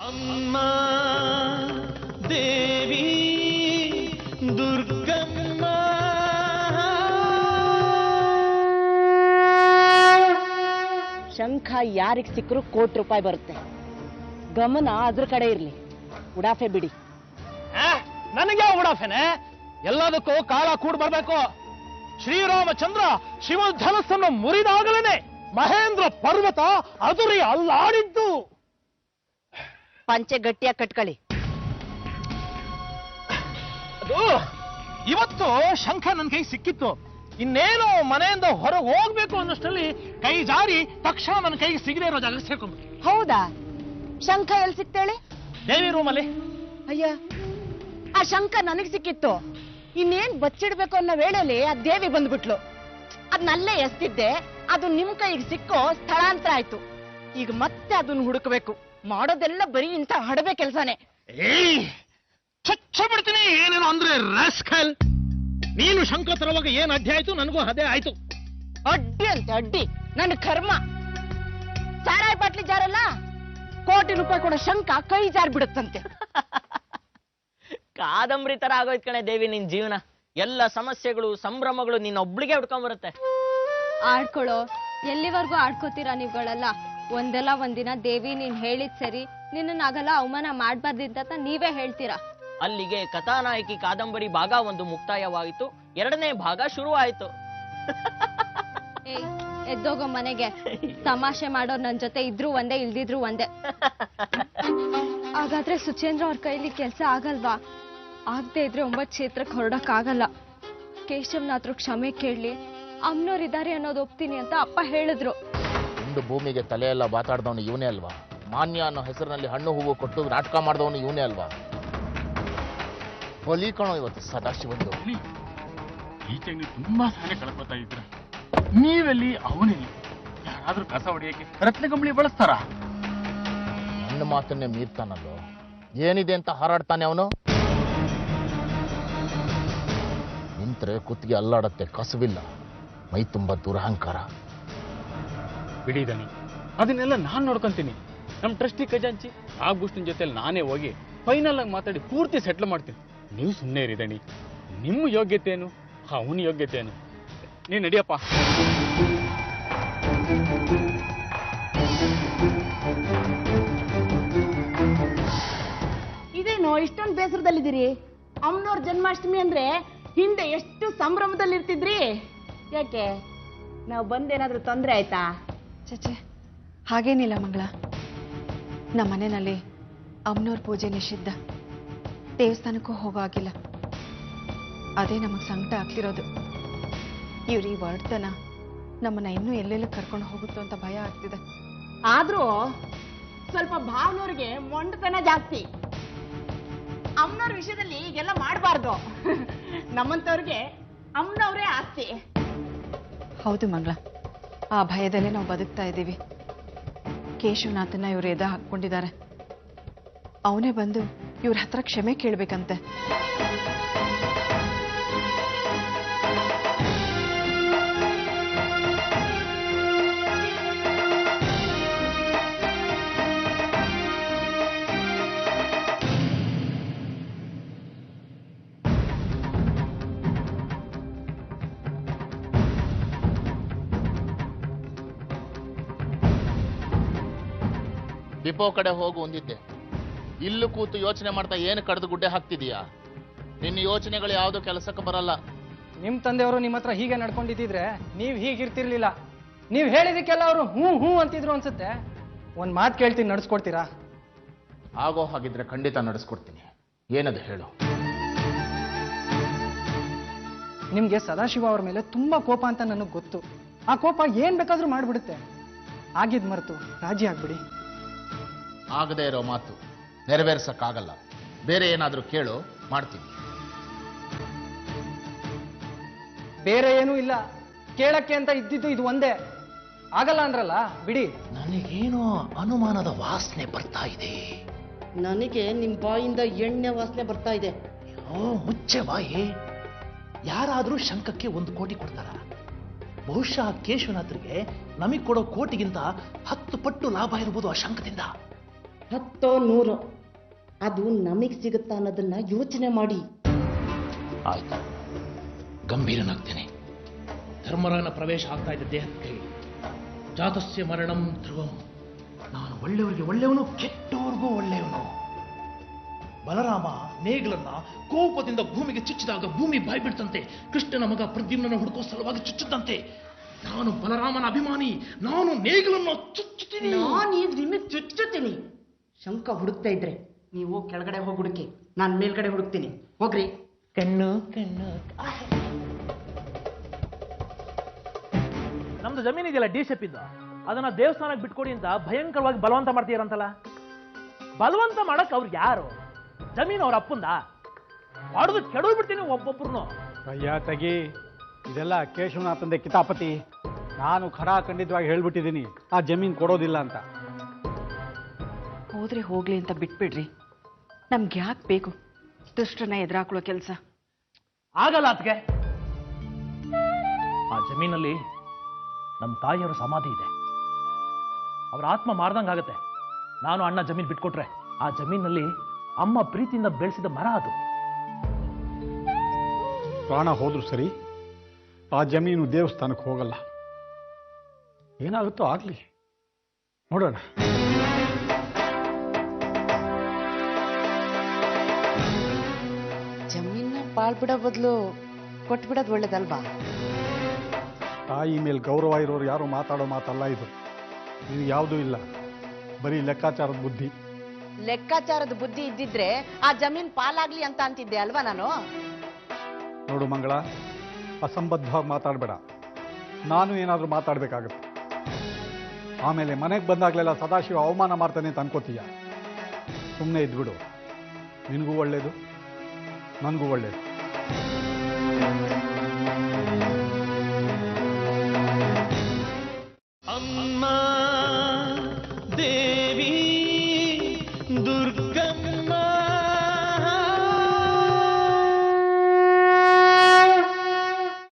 ಅಮ್ಮ ದೇವಿ ದುರ್ಗಮ್ಮ. ಶಂಖ ಯಾರಿಗೆ ಸಿಕ್ಕರೂ ₹1,00,00,000 ಬರುತ್ತೆ. ಗಮನ ಅದ್ರ ಕಡೆ ಇರ್ಲಿ. ಉಡಾಫೆ ಬಿಡಿ. ನನಗೆ ಉಡಾಫೆನೆ? ಎಲ್ಲದಕ್ಕೂ ಕಾಲ ಕೂಡ್ ಬರ್ಬೇಕು. ಶ್ರೀರಾಮಚಂದ್ರ ಶಿವಧನಸ್ಸನ್ನು ಮುರಿದಾಗಲೇನೆ ಮಹೇಂದ್ರ ಪರ್ವತ ಅದುರಿ ಅಲ್ಲಾಡಿದ್ದು. ಪಂಚೆ ಗಟ್ಟಿಯಾಗಿ ಕಟ್ಕೊಳ್ಳಿ. ಅದು ಇವತ್ತು ಶಂಖ ನನ್ನ ಕೈ ಸಿಕ್ಕಿತ್ತು. ಇನ್ನೇನು ಮನೆಯಿಂದ ಹೊರಗೆ ಹೋಗ್ಬೇಕು ಅನ್ನೋಷ್ಟರಲ್ಲಿ ಕೈ ಜಾರಿ ತಕ್ಷಣ ನನ್ನ ಕೈಗೆ ಸಿಗದೆ ಇರೋ ಜಾಗ ಸೇರ್ಕೊಂಡ್ಬಿಟ್ಟು. ಹೌದಾ? ಶಂಖ ಎಲ್ಲಿ ಸಿಕ್ತೇಳಿ? ದೇವಿ ರೂಮಲ್ಲಿ. ಅಯ್ಯ, ಆ ಶಂಖ ನನಗ್ ಸಿಕ್ಕಿತ್ತು. ಇನ್ನೇನ್ ಬಚ್ಚಿಡ್ಬೇಕು ಅನ್ನೋ ವೇಳೆಯಲ್ಲಿ ಆ ದೇವಿ ಬಂದ್ಬಿಟ್ಲು. ಅದನ್ನಲ್ಲೇ ಎಸ್ತಿದ್ದೆ. ಅದು ನಿಮ್ ಕೈಗೆ ಸಿಕ್ಕೋ ಸ್ಥಳಾಂತರ ಆಯ್ತು. ಈಗ ಮತ್ತೆ ಅದನ್ನ ಹುಡುಕ್ಬೇಕು. ಮಾಡೋದೆಲ್ಲ ಬರೀ ಇಂಥ ಹಡಬೆ ಕೆಲ್ಸಾನೆ. ಚುಚ್ಚ ಬಿಡ್ತೀನಿ ಏನೇನು ಅಂದ್ರೆ ರಾಸ್ಕಲ್. ನೀನು ಶಂಖ ತರುವಾಗ ಏನ್ ಅಡ್ಡಿ ಆಯ್ತು, ನನಗೂ ಅದೇ ಆಯ್ತು. ಅಡ್ಡಿ ಅಂತ ಅಡ್ಡಿ ನನ್ನ ಕರ್ಮ. ಸಾರಾಯಿ ಬಾಟ್ಲಿ ಜಾರಲ್ಲ, ₹1,00,00,000 ಕೊಡೋ ಶಂಖ ಕೈ ಜಾರ್ ಬಿಡುತ್ತಂತೆ. ಕಾದಂಬರಿ ತರ ಆಗೋಯ್ತು ಕಣೆ ದೇವಿ ನಿನ್ ಜೀವನ. ಎಲ್ಲ ಸಮಸ್ಯೆಗಳು ಸಂಭ್ರಮಗಳು ನಿನ್ನ ಒಬ್ಳಿಗೆ ಹುಡ್ಕೊಂಡ್ ಬರುತ್ತೆ. ಆಡ್ಕೊಳ್ಳೋ, ಎಲ್ಲಿವರೆಗೂ ಆಡ್ಕೋತೀರಾ ನೀವುಗಳೆಲ್ಲ? ಒಂದಲ್ಲ ಒಂದಿನ ದೇವಿ ನೀನ್ ಹೇಳಿದ್ ಸರಿ, ನಿನ್ನನ್ನಾಗಲ್ಲ ಅವಮಾನ ಮಾಡ್ಬಾರ್ದಿಂತ ನೀವೇ ಹೇಳ್ತೀರಾ. ಅಲ್ಲಿಗೆ ಕಥಾನಾಯಕಿ ಕಾದಂಬರಿ ಭಾಗ 1 ಮುಕ್ತಾಯವಾಯಿತು. 2ನೇ ಭಾಗ ಶುರು ಆಯ್ತು. ಏಯ್, ಎದ್ದೋಗೋ ಮನೆಗೆ. ತಮಾಷೆ ಮಾಡೋ ನನ್ ಜೊತೆ ಇದ್ರು ಒಂದೇ, ಇಲ್ದಿದ್ರು ಒಂದೇ. ಹಾಗಾದ್ರೆ ಸುಚೇಂದ್ರ ಅವ್ರ ಕೈಲಿ ಕೆಲ್ಸ ಆಗಲ್ವಾ? ಆಗದೆ ಇದ್ರೆ 9 ಕ್ಷೇತ್ರಕ್ಕೆ ಹೊರಡಕ್ ಆಗಲ್ಲ. ಕೇಶವನಾಥ್ರು ಕ್ಷಮೆ ಕೇಳಲಿ, ಅಮ್ಮನವ್ರಿದ್ದಾರೆ ಅನ್ನೋದು ಒಪ್ತೀನಿ ಅಂತ ಅಪ್ಪ ಹೇಳಿದ್ರು. ಒಂದು ಭೂಮಿಗೆ ತಲೆ ಎಲ್ಲ ಬಾತಾಡ್ದವನು ಇವನೇ ಅಲ್ವಾ? ಮಾನ್ಯ ಅನ್ನೋ ಹೆಸರಿನಲ್ಲಿ ಹಣ್ಣು ಹೂವು ಕೊಟ್ಟು ನಾಟಕ ಮಾಡಿದವನು ಇವನೇ ಅಲ್ವಾ? ಹೊಲಿಕಣೋ ಇವತ್ತು ಸದಾಶಿವಂದು. ಈಚೆ ನೀವು ತುಂಬಾ ಸಹನೆ ಕಳ್ಕೊತಾ ಇದ್ರ. ನೀವೆಲ್ಲಿ ಅವನೆಲ್ಲಿ? ಯಾರಾದ್ರೂ ಕಸ ಹೊಡೆಯಕ್ಕೆ ರತ್ನಗಂಬಳಿ ಬಳಸ್ತಾರ? ನನ್ನ ಮಾತನ್ನೇ ಮೀರ್ತಾನಲ್ಲೋ. ಏನಿದೆ ಅಂತ ಹಾರಾಡ್ತಾನೆ ಅವನು. ನಿಂತ್ರೆ ಕುತ್ತಿಗೆ ಅಲ್ಲಾಡತ್ತೆ, ಕಸುವಿಲ್ಲ, ಮೈ ತುಂಬ ದುರಹಂಕಾರ. ಬಿಡಿದನಿ, ಅದನ್ನೆಲ್ಲ ನಾನ್ ನೋಡ್ಕೊಂತೀನಿ. ನಮ್ ಟ್ರಸ್ಟಿ ಖಜಾಂಚಿ ಆಗುಷ್ಟಿನ ಜೊತೆ ನಾನೇ ಹೋಗಿ ಫೈನಲ್ ಆಗಿ ಮಾತಾಡಿ ಪೂರ್ತಿ ಸೆಟ್ಲ್ ಮಾಡ್ತೀನಿ. ನೀವು ಸುಮ್ಮನೆ ಇರಿದಣಿ. ನಿಮ್ಮ ಯೋಗ್ಯತೆ ಏನು, ಅವನ ಯೋಗ್ಯತೆ ಏನು? ನೀನ್ ನಡಿಯಪ್ಪ. ಇದೇನೋ ಇಷ್ಟೊಂದು ಬೇಸರದಲ್ಲಿದ್ದೀರಿ? ಅಮ್ಮನವ್ರ ಜನ್ಮಾಷ್ಟಮಿ ಅಂದ್ರೆ ಹಿಂದೆ ಎಷ್ಟು ಸಂಭ್ರಮದಲ್ಲಿರ್ತಿದ್ರಿ. ಯಾಕೆ, ನಾವು ಬಂದೇನಾದ್ರೂ ತೊಂದರೆ ಆಯ್ತಾ? ಚಚೆ, ಹಾಗೇನಿಲ್ಲ ಮಂಗಳ. ನಮ್ಮ ಮನೆಯಲ್ಲಿ ಅಮ್ಮನವ್ರ ಪೂಜೆ ನಿಷಿದ್ಧ. ದೇವಸ್ಥಾನಕ್ಕೂ ಹೋಗೋ ಆಗಿಲ್ಲ. ಅದೇ ನಮಗೆ ಸಂಕಟ ಆಗ್ತಿರೋದು. ಇವ್ರು ಈ ವರ್ಡ್ತನ ನಮ್ಮನ್ನ ಇನ್ನೂ ಎಲ್ಲೆಲ್ಲ ಕರ್ಕೊಂಡು ಹೋಗುತ್ತೋ ಅಂತ ಭಯ ಆಗ್ತಿದೆ. ಆದ್ರೂ ಸ್ವಲ್ಪ ಭಾವನವ್ರಿಗೆ ಮೊಂಡತನ ಜಾಸ್ತಿ. ಅಮ್ಮನವ್ರ ವಿಷಯದಲ್ಲಿ ಈಗೆಲ್ಲ ಮಾಡಬಾರ್ದು. ನಮ್ಮಂತವ್ರಿಗೆ ಅಮ್ಮನವ್ರೇ ಆಸ್ತಿ. ಹೌದು ಮಂಗಳ, ಆ ಭಯದಲ್ಲೇ ನಾವು ಬದುಕ್ತಾ ಇದ್ದೀವಿ. ಕೇಶವನಾಥನ ಇವ್ರು ಎದೆ ಹಾಕ್ಕೊಂಡಿದ್ದಾರೆ. ಅವನೇ ಬಂದು ಇವ್ರ ಹತ್ರ ಕ್ಷಮೆ ಕೇಳ್ಬೇಕಂತೆ. ಡಿಪೋ ಕಡೆ ಹೋಗು ಅಂದಿದ್ದೆ. ಇಲ್ಲೂ ಕೂತು ಯೋಚನೆ ಮಾಡ್ತಾ ಏನು ಕಡ್ದು ಗುಡ್ಡೆ ಹಾಕ್ತಿದೀಯಾ? ನಿನ್ನ ಯೋಚನೆಗಳು ಯಾವುದು ಕೆಲಸಕ್ಕೆ ಬರಲ್ಲ. ನಿಮ್ ತಂದೆಯವರು ನಿಮ್ಮ ಹತ್ರ ಹೀಗೆ ನಡ್ಕೊಂಡಿದ್ದಿದ್ರೆ ನೀವ್ ಹೀಗಿರ್ತಿರ್ಲಿಲ್ಲ. ನೀವ್ ಹೇಳಿದಕ್ಕೆಲ್ಲ ಅವರು ಹ್ಞೂ ಹ್ಞೂ ಅಂತಿದ್ರು ಅನ್ಸುತ್ತೆ. ಒಂದ್ ಮಾತು ಕೇಳ್ತೀನಿ, ನಡ್ಸ್ಕೊಡ್ತೀರಾ? ಆಗೋ ಹಾಗಿದ್ರೆ ಖಂಡಿತ ನಡೆಸ್ಕೊಡ್ತೀನಿ. ಏನದು ಹೇಳು. ನಿಮ್ಗೆ ಸದಾಶಿವ ಅವ್ರ ಮೇಲೆ ತುಂಬಾ ಕೋಪ ಅಂತ ನನಗೆ ಗೊತ್ತು. ಆ ಕೋಪ ಏನ್ ಬೇಕಾದ್ರೂ ಮಾಡ್ಬಿಡುತ್ತೆ. ಆಗಿದ್ ಮರೆತು ರಾಜಿ ಆಗ್ಬಿಡಿ. ಆಗದೆ ಇರೋ ಮಾತು ನೆರವೇರ್ಸಕ್ಕಾಗಲ್ಲ. ಬೇರೆ ಏನಾದ್ರೂ ಕೇಳು, ಮಾಡ್ತೀನಿ. ಬೇರೆ ಏನೂ ಇಲ್ಲ, ಕೇಳಕ್ಕೆ ಅಂತ ಇದ್ದಿದ್ದು ಇದು ಒಂದೇ. ಆಗಲ್ಲ ಅಂದ್ರಲ್ಲ, ಬಿಡಿ. ನನಗೇನೋ ಅನುಮಾನದ ವಾಸನೆ ಬರ್ತಾ ಇದೆ. ನನಗೆ ನಿಮ್ ಬಾಯಿಂದ ಎಣ್ಣೆ ವಾಸನೆ ಬರ್ತಾ ಇದೆ. ಮುಚ್ಚೆ ಬಾಯಿ. ಯಾರಾದ್ರೂ ಶಂಖಕ್ಕೆ 1 ಕೋಟಿ ಕೊಡ್ತಾರ? ಬಹುಶಃ ಕೇಶವನಾಥರಿಗೆ ನಮಗೆ ಕೊಡೋ ಕೋಟಿಗಿಂತ 10 ಪಟ್ಟು ಲಾಭ ಇರ್ಬೋದು ಆ ಶಂಖದಿಂದ. 10 100 ಅದು ನಮಗ್ ಸಿಗುತ್ತಾ ಅನ್ನೋದನ್ನ ಯೋಚನೆ ಮಾಡಿ. ಆಯ್ತು, ಗಂಭೀರನಾಗ್ತೇನೆ. ಧರ್ಮರಾಯನ ಪ್ರವೇಶ ಆಗ್ತಾ ಇದ್ದ ದೇಹಕ್ಕೆ ಜಾತಸ್ಯ ಮರಣಂ ಧ್ರುವಂ. ನಾನು ಒಳ್ಳೆಯವರಿಗೆ ಒಳ್ಳೆಯವನು, ಕೆಟ್ಟವರಿಗೂ ಒಳ್ಳೆಯವನು. ಬಲರಾಮ ನೇಗಿಲನ್ನ ಕೋಪದಿಂದ ಭೂಮಿಗೆ ಚುಚ್ಚಿದಾಗ ಭೂಮಿ ಬಾಯ್ಬಿಡ್ತಂತೆ. ಕೃಷ್ಣನ ಮಗ ಪ್ರದ್ಯುಮ್ನನ್ನು ಹುಡುಕೋ ಸಲುವಾಗಿ ಚುಚ್ಚದಂತೆ. ನಾನು ಬಲರಾಮನ ಅಭಿಮಾನಿ, ನಾನು ನೇಗಿಲನ್ನು ಚುಚ್ಚುತ್ತೀನಿ. ನಾನು ಈಗ ನಿಮಗೆ ಚುಚ್ಚುತ್ತೀನಿ. ಶಂಕ ಹುಡುಕ್ತಾ ಇದ್ರೆ ನೀವು ಕೆಳಗಡೆ ಹೋಗಿ ಹುಡುಕಿ, ನಾನು ಮೇಲ್ಗಡೆ ಹುಡುಕ್ತೀನಿ. ಹೋಗ್ರಿ. ಕಣ್ಣು ಕಣ್ಣು. ನಮ್ದು ಜಮೀನ್ ಇದೆಯಲ್ಲ ಡಿ ಇದ್ದು, ಅದನ್ನ ದೇವಸ್ಥಾನಕ್ಕೆ ಬಿಟ್ಕೊಡಿ ಅಂತ ಭಯಂಕರವಾಗಿ ಬಲವಂತ ಮಾಡ್ತೀರಂತಲ್ಲ. ಬಲವಂತ ಮಾಡಕ್ ಅವ್ರು ಯಾರು? ಜಮೀನು ಅವ್ರ ಅಪ್ಪಂದ ಹೊಡೆದು ಕೆಡವು ಬಿಡ್ತೀನಿ ಒಬ್ಬೊಬ್ರು. ಅಯ್ಯ ತೆಗಿ, ಇದೆಲ್ಲ ಕೇಶವನಾಥಂದೆ ಕಿತಾಪತಿ. ನಾನು ಖಡಾಖಂಡಿತವಾಗಿ ಹೇಳ್ಬಿಟ್ಟಿದ್ದೀನಿ ಆ ಜಮೀನು ಕೊಡೋದಿಲ್ಲ ಅಂತ. ಹೋದ್ರೆ ಹೋಗ್ಲಿ ಅಂತ ಬಿಟ್ಬಿಡ್ರಿ. ನಮ್ಗೆ ಯಾಕೆ ಬೇಕು ದುಷ್ಟರನ್ನ ಎದುರಾಕೊಳ್ಳೋ ಕೆಲಸ? ಆಗಲ್ಲ ಅತ್ಗೆ. ಆ ಜಮೀನಲ್ಲಿ ನಮ್ಮ ತಾಯಿಯವರ ಸಮಾಧಿ ಇದೆ. ಅವರ ಆತ್ಮ ಮಾರ್ದಂಗಾಗತ್ತೆ. ನಾನು ಅಣ್ಣ ಜಮೀನ್ ಬಿಟ್ಕೊಟ್ರೆ ಆ ಜಮೀನಲ್ಲಿ ಅಮ್ಮ ಪ್ರೀತಿಯಿಂದ ಬೆಳೆಸಿದ ಮರ ಅದು. ಪ್ರಾಣ ಹೋದ್ರು ಸರಿ, ಆ ಜಮೀನು ದೇವಸ್ಥಾನಕ್ಕೆ ಹೋಗಲ್ಲ. ಏನಾಗುತ್ತೋ ಆಗ್ಲಿ, ನೋಡೋಣ. ಜಮೀನ ಬಾಳ್ಬಿಡೋ ಬದಲು ಕೊಟ್ಬಿಡೋದು ಒಳ್ಳೇದಲ್ವಾ? ತಾಯಿ ಮೇಲೆ ಗೌರವ ಇರೋರು ಯಾರು ಮಾತಾಡೋ ಮಾತಲ್ಲ ಇದು. ಇದು ಯಾವುದೂ ಇಲ್ಲ, ಬರೀ ಲೆಕ್ಕಾಚಾರದ ಬುದ್ಧಿ. ಲೆಕ್ಕಾಚಾರದ ಬುದ್ಧಿ ಇದ್ದಿದ್ರೆ ಆ ಜಮೀನ್ ಪಾಲಾಗ್ಲಿ ಅಂತ ಅಂತಿದ್ದೆ ಅಲ್ವಾ ನಾನು? ನೋಡು ಮಂಗಳ, ಅಸಂಬದ್ಧವಾಗಿ ಮಾತಾಡಬೇಡ. ನಾನು ಏನಾದರೂ ಮಾತಾಡಬೇಕಾಗುತ್ತೆ. ಆಮೇಲೆ ಮನೆಗೆ ಬಂದಾಗಲೆಲ್ಲ ಸದಾಶಿವ ಅವಮಾನ ಮಾಡ್ತಾನೆ ಅಂತ ಅನ್ಕೋತೀಯ. ಸುಮ್ಮನೆ ಇದ್ಬಿಡು. ನಿನಗೂ ಒಳ್ಳೇದು, ನನಗೂ ಒಳ್ಳೇದು. ಅಮ್ಮ